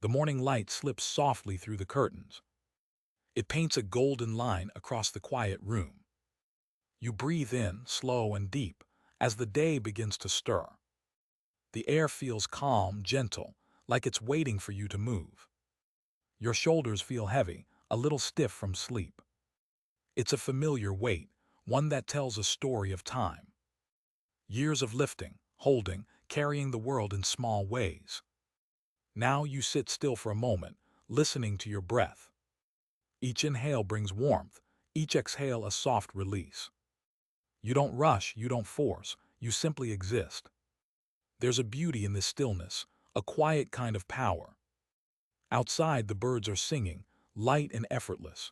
The morning light slips softly through the curtains. It paints a golden line across the quiet room. You breathe in, slow and deep, as the day begins to stir. The air feels calm, gentle, like it's waiting for you to move. Your shoulders feel heavy, a little stiff from sleep. It's a familiar weight, one that tells a story of time. Years of lifting, holding, carrying the world in small ways. Now you sit still for a moment, listening to your breath. Each inhale brings warmth, each exhale a soft release. You don't rush, you don't force, you simply exist. There's a beauty in this stillness, a quiet kind of power. Outside, the birds are singing, light and effortless.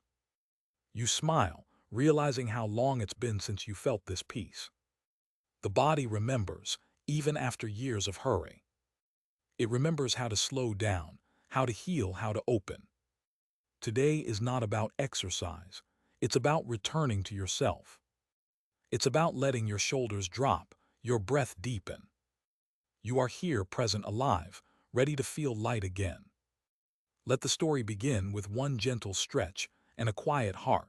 You smile, realizing how long it's been since you felt this peace. The body remembers, even after years of hurry. It remembers how to slow down, how to heal, how to open. Today is not about exercise. It's about returning to yourself. It's about letting your shoulders drop, your breath deepen. You are here, present, alive, ready to feel light again. Let the story begin with one gentle stretch and a quiet heart.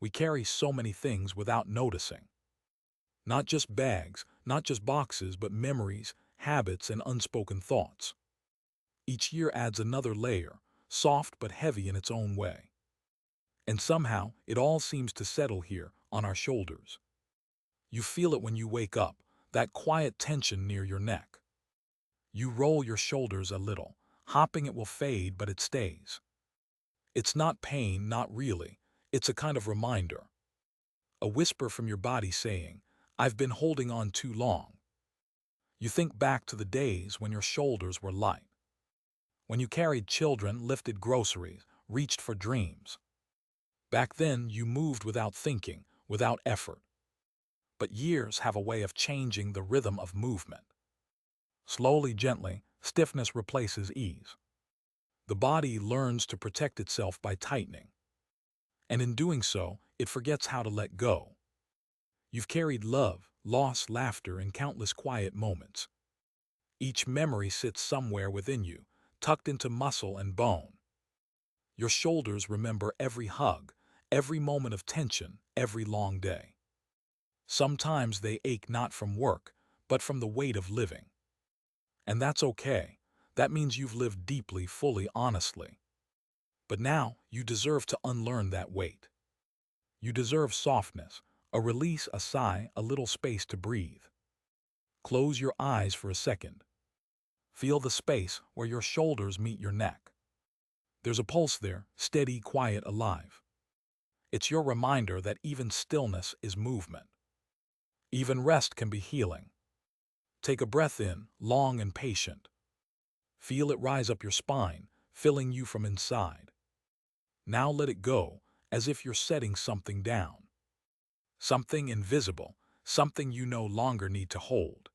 We carry so many things without noticing. Not just bags, not just boxes, but memories, habits, and unspoken thoughts. Each year adds another layer, soft but heavy in its own way. And somehow, it all seems to settle here, on our shoulders. You feel it when you wake up, that quiet tension near your neck. You roll your shoulders a little, hoping it will fade, but it stays. It's not pain, not really. It's a kind of reminder. A whisper from your body saying, "I've been holding on too long." You think back to the days when your shoulders were light. When you carried children, lifted groceries, reached for dreams. Back then, you moved without thinking, without effort. But years have a way of changing the rhythm of movement. Slowly, gently, stiffness replaces ease. The body learns to protect itself by tightening. And in doing so, it forgets how to let go. You've carried love, loss, laughter, and countless quiet moments. Each memory sits somewhere within you, tucked into muscle and bone. Your shoulders remember every hug, every moment of tension, every long day. Sometimes they ache not from work, but from the weight of living. And that's okay. That means you've lived deeply, fully, honestly. But now, you deserve to unlearn that weight. You deserve softness, a release, a sigh, a little space to breathe. Close your eyes for a second. Feel the space where your shoulders meet your neck. There's a pulse there, steady, quiet, alive. It's your reminder that even stillness is movement. Even rest can be healing. Take a breath in, long and patient. Feel it rise up your spine, filling you from inside. Now let it go, as if you're setting something down. Something invisible, something you no longer need to hold.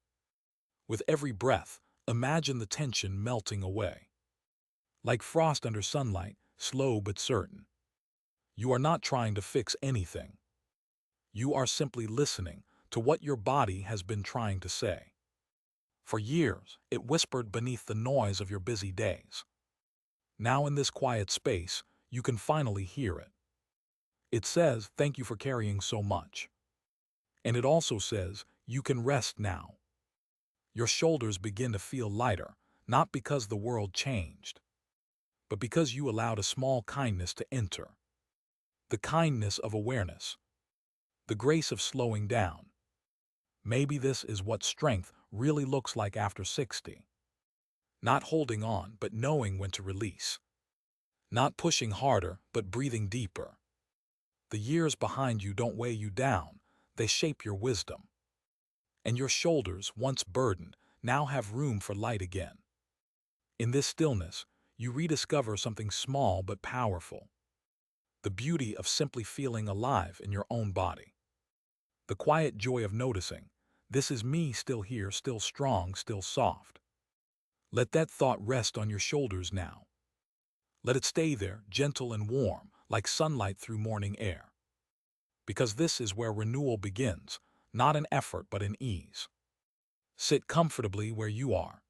With every breath, imagine the tension melting away. Like frost under sunlight, slow but certain. You are not trying to fix anything. You are simply listening to what your body has been trying to say. For years, it whispered beneath the noise of your busy days. Now in this quiet space, you can finally hear it. It says, "Thank you for carrying so much." And it also says, "You can rest now." Your shoulders begin to feel lighter, not because the world changed, but because you allowed a small kindness to enter. The kindness of awareness. The grace of slowing down. Maybe this is what strength really looks like after 60. Not holding on, but knowing when to release. Not pushing harder, but breathing deeper. The years behind you don't weigh you down, they shape your wisdom. And your shoulders, once burdened, now have room for light again. In this stillness, you rediscover something small but powerful. The beauty of simply feeling alive in your own body. The quiet joy of noticing, this is me still here, still strong, still soft. Let that thought rest on your shoulders now. Let it stay there, gentle and warm, like sunlight through morning air. Because this is where renewal begins, not in effort but in ease. Sit comfortably where you are.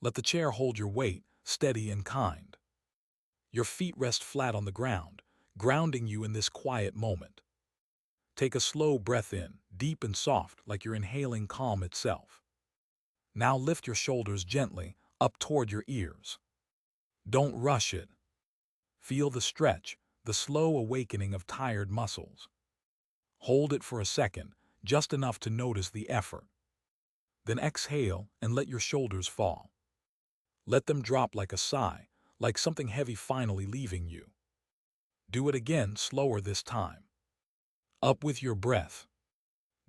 Let the chair hold your weight, steady and kind. Your feet rest flat on the ground, grounding you in this quiet moment. Take a slow breath in, deep and soft, like you're inhaling calm itself. Now lift your shoulders gently, up toward your ears. Don't rush it. Feel the stretch, the slow awakening of tired muscles. Hold it for a second, just enough to notice the effort. Then exhale and let your shoulders fall. Let them drop like a sigh, like something heavy finally leaving you. Do it again, slower this time. Up with your breath.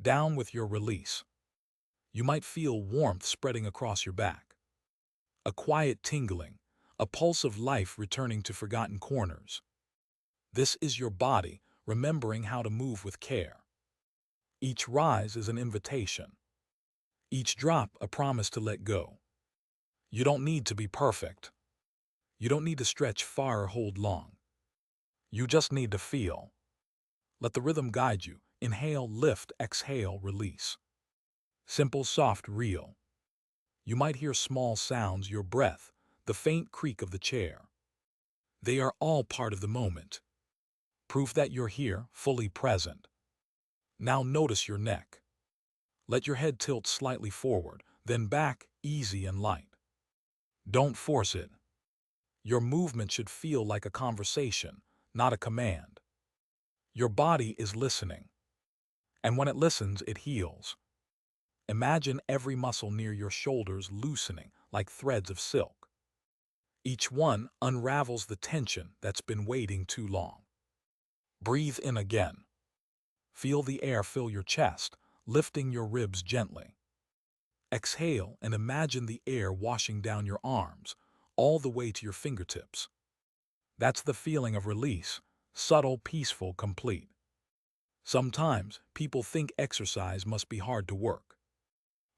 Down with your release. You might feel warmth spreading across your back. A quiet tingling, a pulse of life returning to forgotten corners. This is your body, remembering how to move with care. Each rise is an invitation. Each drop a promise to let go. You don't need to be perfect. You don't need to stretch far or hold long. You just need to feel. Let the rhythm guide you. Inhale, lift, exhale, release. Simple, soft, real. You might hear small sounds, your breath, the faint creak of the chair. They are all part of the moment. Proof that you're here, fully present. Now notice your neck. Let your head tilt slightly forward, then back, easy and light. Don't force it. Your movement should feel like a conversation, not a command. Your body is listening. And when it listens, it heals. Imagine every muscle near your shoulders loosening like threads of silk. Each one unravels the tension that's been waiting too long. Breathe in again. Feel the air fill your chest, lifting your ribs gently. Exhale and imagine the air washing down your arms, all the way to your fingertips. That's the feeling of release, subtle, peaceful, complete. Sometimes people think exercise must be hard to work.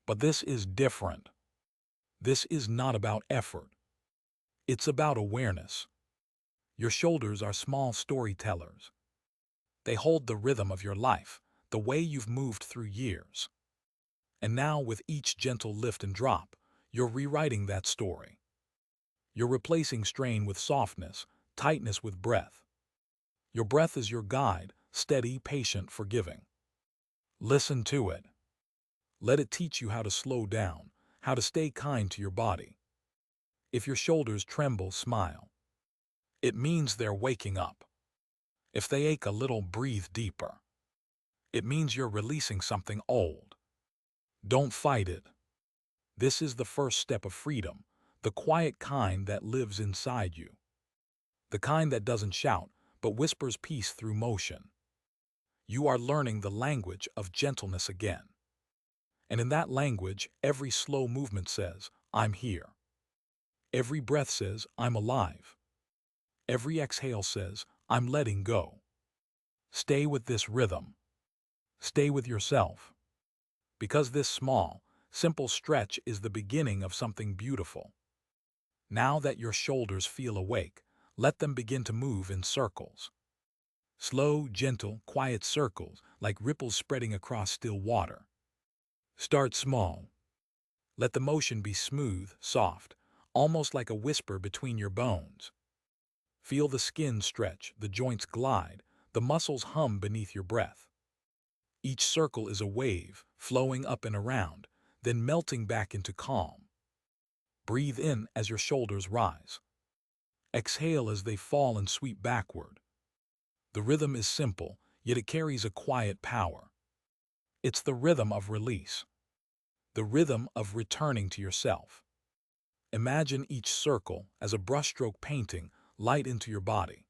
But this is different. This is not about effort. It's about awareness. Your shoulders are small storytellers. They hold the rhythm of your life, the way you've moved through years. And now, with each gentle lift and drop, you're rewriting that story. You're replacing strain with softness, tightness with breath. Your breath is your guide, steady, patient, forgiving. Listen to it. Let it teach you how to slow down, how to stay kind to your body. If your shoulders tremble, smile. It means they're waking up. If they ache a little, breathe deeper. It means you're releasing something old. Don't fight it. This is the first step of freedom, the quiet kind that lives inside you. The kind that doesn't shout, but whispers peace through motion. You are learning the language of gentleness again. And in that language, every slow movement says, I'm here. Every breath says, I'm alive. Every exhale says, I'm letting go. Stay with this rhythm. Stay with yourself. Because this small, simple stretch is the beginning of something beautiful. Now that your shoulders feel awake, let them begin to move in circles. Slow, gentle, quiet circles, like ripples spreading across still water. Start small. Let the motion be smooth, soft, almost like a whisper between your bones. Feel the skin stretch, the joints glide, the muscles hum beneath your breath. Each circle is a wave, flowing up and around, then melting back into calm. Breathe in as your shoulders rise. Exhale as they fall and sweep backward. The rhythm is simple, yet it carries a quiet power. It's the rhythm of release. The rhythm of returning to yourself. Imagine each circle as a brushstroke painting light into your body.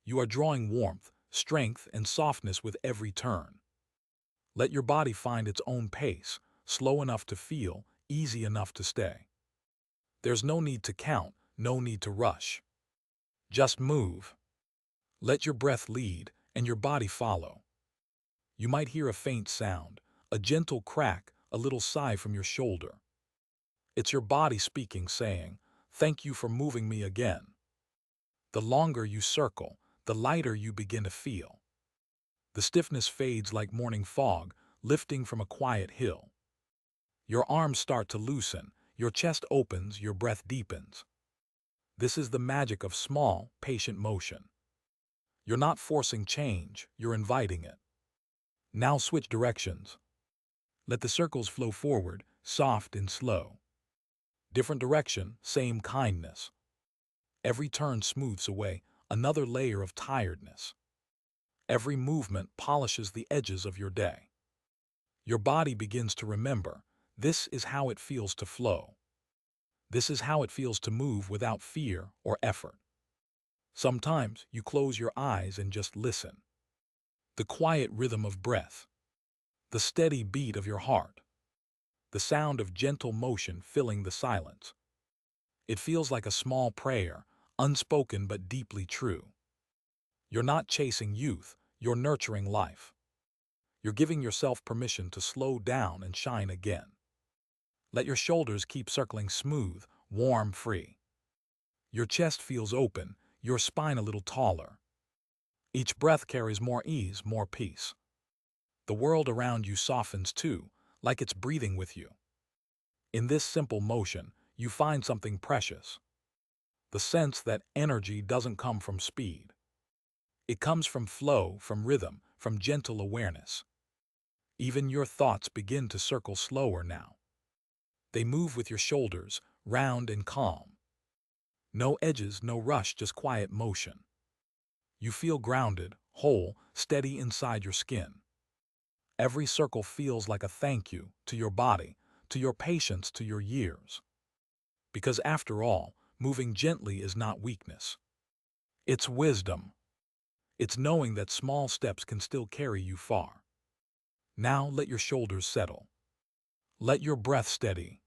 You are drawing warmth, strength, and softness with every turn. Let your body find its own pace, slow enough to feel, easy enough to stay. There's no need to count, no need to rush. Just move. Let your breath lead, and your body follow. You might hear a faint sound, a gentle crack, a little sigh from your shoulder. It's your body speaking, saying, "Thank you for moving me again." The longer you circle, the lighter you begin to feel. The stiffness fades like morning fog, lifting from a quiet hill. Your arms start to loosen, your chest opens, your breath deepens. This is the magic of small, patient motion. You're not forcing change, you're inviting it. Now switch directions. Let the circles flow forward, soft and slow. Different direction, same kindness. Every turn smooths away another layer of tiredness. Every movement polishes the edges of your day. Your body begins to remember, this is how it feels to flow. This is how it feels to move without fear or effort. Sometimes you close your eyes and just listen. The quiet rhythm of breath, the steady beat of your heart, the sound of gentle motion filling the silence. It feels like a small prayer, unspoken but deeply true. You're not chasing youth, you're nurturing life. You're giving yourself permission to slow down and shine again. Let your shoulders keep circling smooth, warm, free. Your chest feels open, your spine a little taller. Each breath carries more ease, more peace. The world around you softens too, like it's breathing with you. In this simple motion, you find something precious. The sense that energy doesn't come from speed. It comes from flow, from rhythm, from gentle awareness. Even your thoughts begin to circle slower now. They move with your shoulders, round and calm. No edges, no rush, just quiet motion. You feel grounded, whole, steady inside your skin. Every circle feels like a thank you to your body, to your patience, to your years. Because after all, moving gently is not weakness. It's wisdom. It's knowing that small steps can still carry you far. Now let your shoulders settle. Let your breath steady.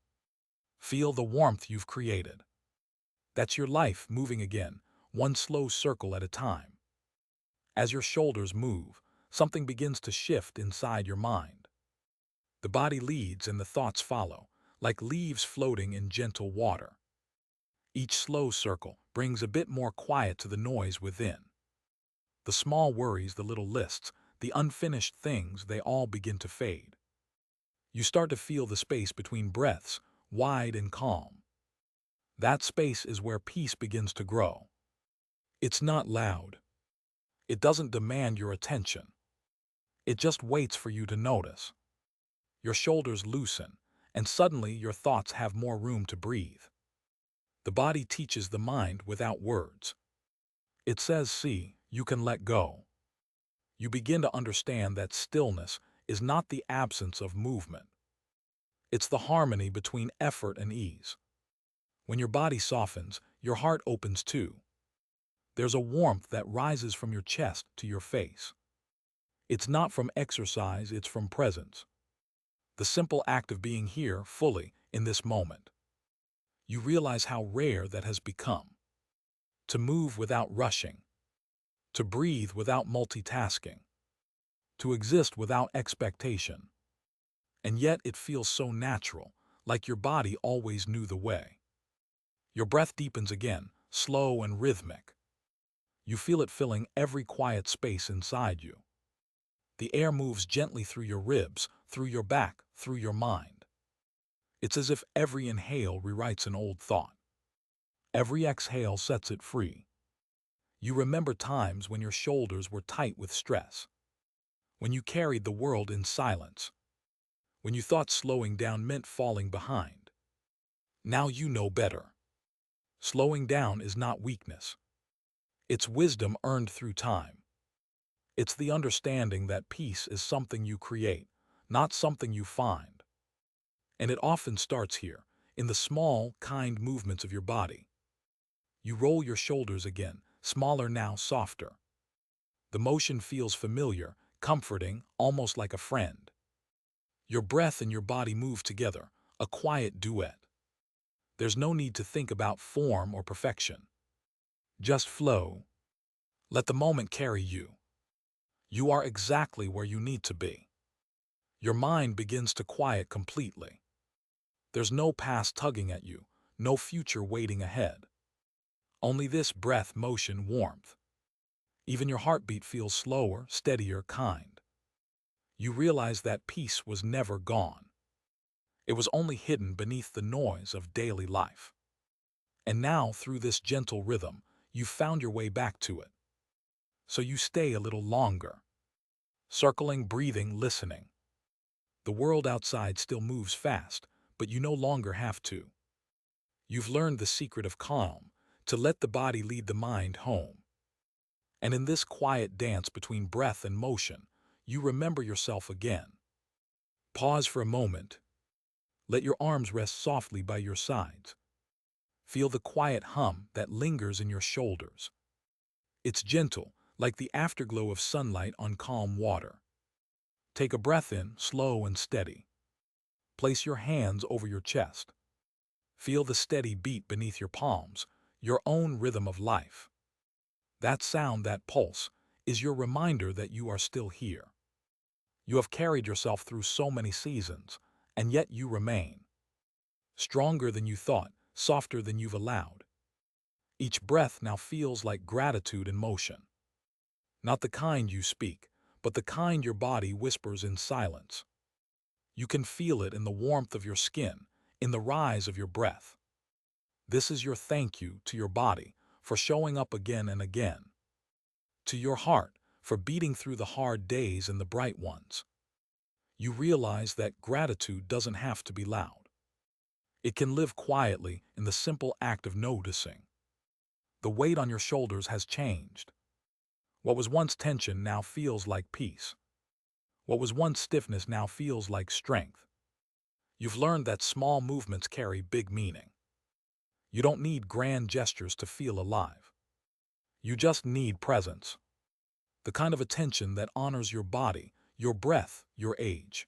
Feel the warmth you've created. That's your life moving again, one slow circle at a time. As your shoulders move, something begins to shift inside your mind. The body leads and the thoughts follow, like leaves floating in gentle water. Each slow circle brings a bit more quiet to the noise within. The small worries, the little lists, the unfinished things, they all begin to fade. You start to feel the space between breaths, wide and calm. That space is where peace begins to grow. It's not loud. It doesn't demand your attention. It just waits for you to notice. Your shoulders loosen, and suddenly your thoughts have more room to breathe. The body teaches the mind without words. It says, see, you can let go. You begin to understand that stillness is not the absence of movement. It's the harmony between effort and ease. When your body softens, your heart opens too. There's a warmth that rises from your chest to your face. It's not from exercise, it's from presence. The simple act of being here fully in this moment. You realize how rare that has become. To move without rushing. To breathe without multitasking. To exist without expectation. And yet it feels so natural, like your body always knew the way. Your breath deepens again, slow and rhythmic. You feel it filling every quiet space inside you. The air moves gently through your ribs, through your back, through your mind. It's as if every inhale rewrites an old thought. Every exhale sets it free. You remember times when your shoulders were tight with stress. When you carried the world in silence. When you thought slowing down meant falling behind. Now you know better. Slowing down is not weakness. It's wisdom earned through time. It's the understanding that peace is something you create, not something you find. And it often starts here, in the small, kind movements of your body. You roll your shoulders again, smaller now, softer. The motion feels familiar, comforting, almost like a friend. Your breath and your body move together, a quiet duet. There's no need to think about form or perfection. Just flow. Let the moment carry you. You are exactly where you need to be. Your mind begins to quiet completely. There's no past tugging at you, no future waiting ahead. Only this breath, motion, warmth. Even your heartbeat feels slower, steadier, kind. You realize that peace was never gone. It was only hidden beneath the noise of daily life. And now, through this gentle rhythm, you've found your way back to it. So you stay a little longer, circling, breathing, listening. The world outside still moves fast, but you no longer have to. You've learned the secret of calm, to let the body lead the mind home. And in this quiet dance between breath and motion, you remember yourself again. Pause for a moment. Let your arms rest softly by your sides. Feel the quiet hum that lingers in your shoulders. It's gentle, like the afterglow of sunlight on calm water. Take a breath in, slow and steady. Place your hands over your chest. Feel the steady beat beneath your palms, your own rhythm of life. That sound, that pulse, is your reminder that you are still here. You have carried yourself through so many seasons, and yet you remain. Stronger than you thought, softer than you've allowed. Each breath now feels like gratitude in motion. Not the kind you speak, but the kind your body whispers in silence. You can feel it in the warmth of your skin, in the rise of your breath. This is your thank you to your body for showing up again and again. To your heart for beating through the hard days and the bright ones. You realize that gratitude doesn't have to be loud. It can live quietly in the simple act of noticing. The weight on your shoulders has changed. What was once tension now feels like peace. What was once stiffness now feels like strength. You've learned that small movements carry big meaning. You don't need grand gestures to feel alive. You just need presence. The kind of attention that honors your body, your breath, your age.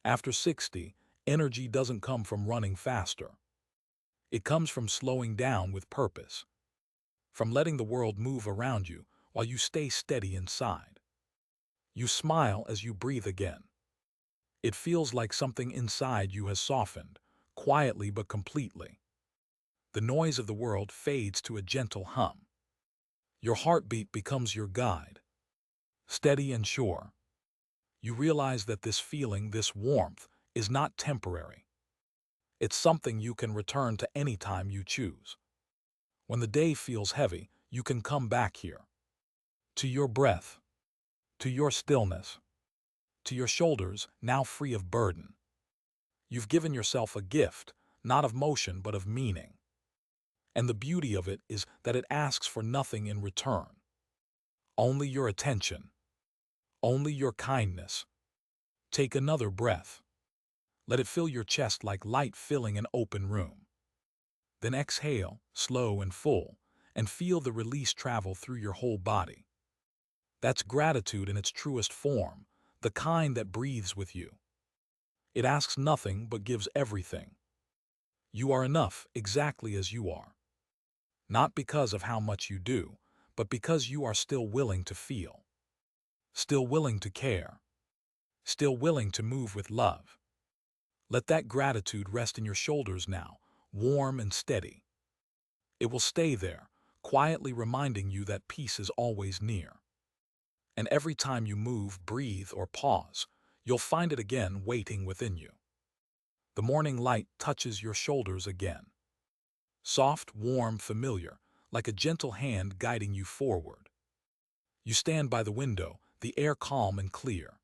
After 60, energy doesn't come from running faster. It comes from slowing down with purpose. From letting the world move around you while you stay steady inside. You smile as you breathe again. It feels like something inside you has softened, quietly but completely. The noise of the world fades to a gentle hum. Your heartbeat becomes your guide, steady and sure. You realize that this feeling, this warmth, is not temporary. It's something you can return to any time you choose. When the day feels heavy, you can come back here. To your breath, to your stillness, to your shoulders now free of burden. You've given yourself a gift, not of motion but of meaning. And the beauty of it is that it asks for nothing in return. Only your attention, only your kindness. Take another breath. Let it fill your chest like light filling an open room. Then exhale, slow and full, and feel the release travel through your whole body. That's gratitude in its truest form, the kind that breathes with you. It asks nothing but gives everything. You are enough exactly as you are. Not because of how much you do, but because you are still willing to feel. Still willing to care. Still willing to move with love. Let that gratitude rest in your shoulders now, warm and steady. It will stay there, quietly reminding you that peace is always near. And every time you move, breathe, or pause, you'll find it again waiting within you. The morning light touches your shoulders again. Soft, warm, familiar, like a gentle hand guiding you forward. You stand by the window, the air calm and clear.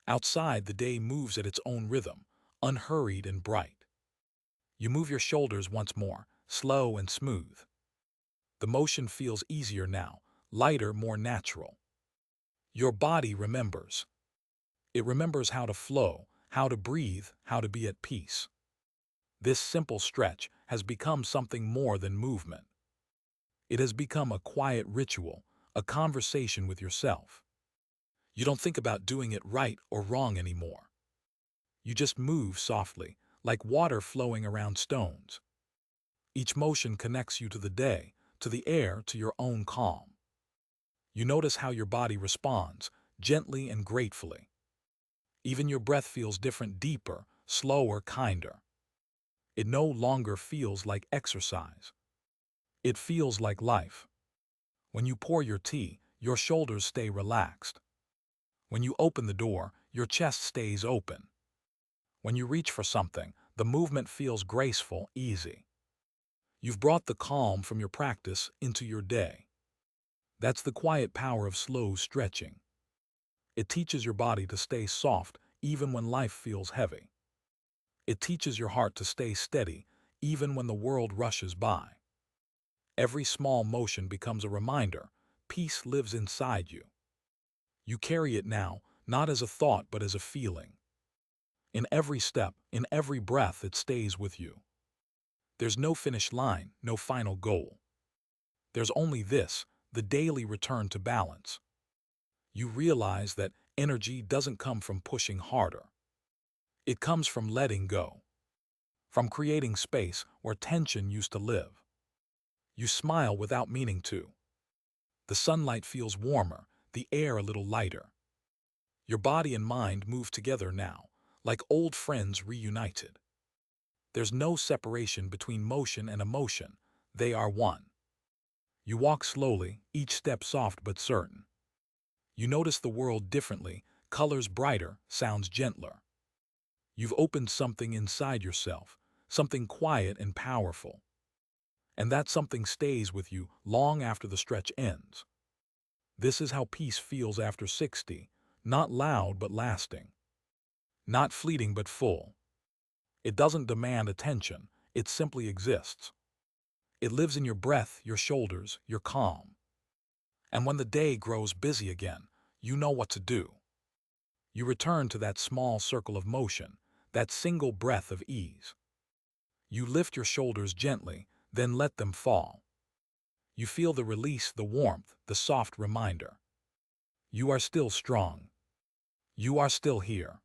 Outside, the day moves at its own rhythm, unhurried and bright. You move your shoulders once more, slow and smooth. The motion feels easier now, lighter, more natural. Your body remembers. It remembers how to flow, how to breathe, how to be at peace. This simple stretch has become something more than movement. It has become a quiet ritual, a conversation with yourself. You don't think about doing it right or wrong anymore. You just move softly, like water flowing around stones. Each motion connects you to the day, to the air, to your own calm. You notice how your body responds, gently and gratefully. Even your breath feels different, deeper, slower, kinder. It no longer feels like exercise. It feels like life. When you pour your tea, your shoulders stay relaxed. When you open the door, your chest stays open. When you reach for something, the movement feels graceful, easy. You've brought the calm from your practice into your day. That's the quiet power of slow stretching. It teaches your body to stay soft even when life feels heavy. It teaches your heart to stay steady even when the world rushes by. Every small motion becomes a reminder. Peace lives inside you. You carry it now, not as a thought but as a feeling. In every step, in every breath, it stays with you. There's no finish line, no final goal. There's only this, the daily return to balance. You realize that energy doesn't come from pushing harder. It comes from letting go, from creating space where tension used to live. You smile without meaning to. The sunlight feels warmer, the air a little lighter. Your body and mind move together now, like old friends reunited. There's no separation between motion and emotion. They are one. You walk slowly, each step soft but certain. You notice the world differently, colors brighter, sounds gentler. You've opened something inside yourself, something quiet and powerful. And that something stays with you long after the stretch ends. This is how peace feels after 60, not loud but lasting, not fleeting but full. It doesn't demand attention, it simply exists. It lives in your breath, your shoulders, your calm. And when the day grows busy again, you know what to do. You return to that small circle of motion, that single breath of ease. You lift your shoulders gently, then let them fall. You feel the release, the warmth, the soft reminder. You are still strong. You are still here.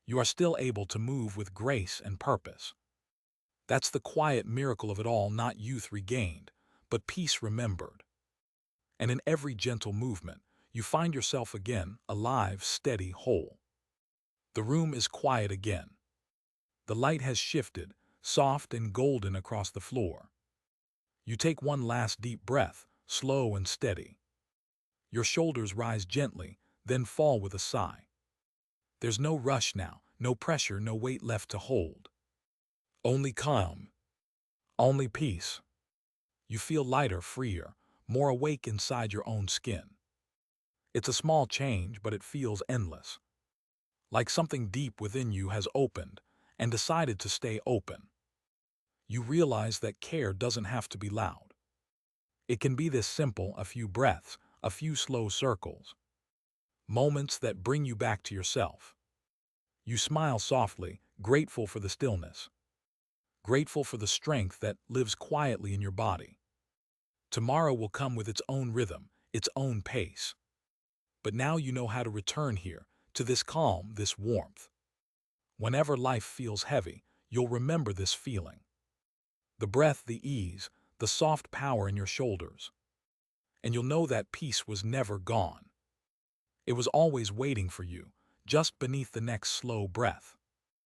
You are still able to move with grace and purpose. That's the quiet miracle of it all, not youth regained, but peace remembered. And in every gentle movement, you find yourself again, alive, steady, whole. The room is quiet again. The light has shifted, soft and golden across the floor. You take one last deep breath, slow and steady. Your shoulders rise gently, then fall with a sigh. There's no rush now, no pressure, no weight left to hold. Only calm, only peace. You feel lighter, freer, more awake inside your own skin. It's a small change, but it feels endless. Like something deep within you has opened and decided to stay open. You realize that care doesn't have to be loud. It can be this simple, a few breaths, a few slow circles. Moments that bring you back to yourself. You smile softly, grateful for the stillness. Grateful for the strength that lives quietly in your body. Tomorrow will come with its own rhythm, its own pace. But now you know how to return here, to this calm, this warmth. Whenever life feels heavy, you'll remember this feeling. The breath, the ease, the soft power in your shoulders. And you'll know that peace was never gone. It was always waiting for you, just beneath the next slow breath.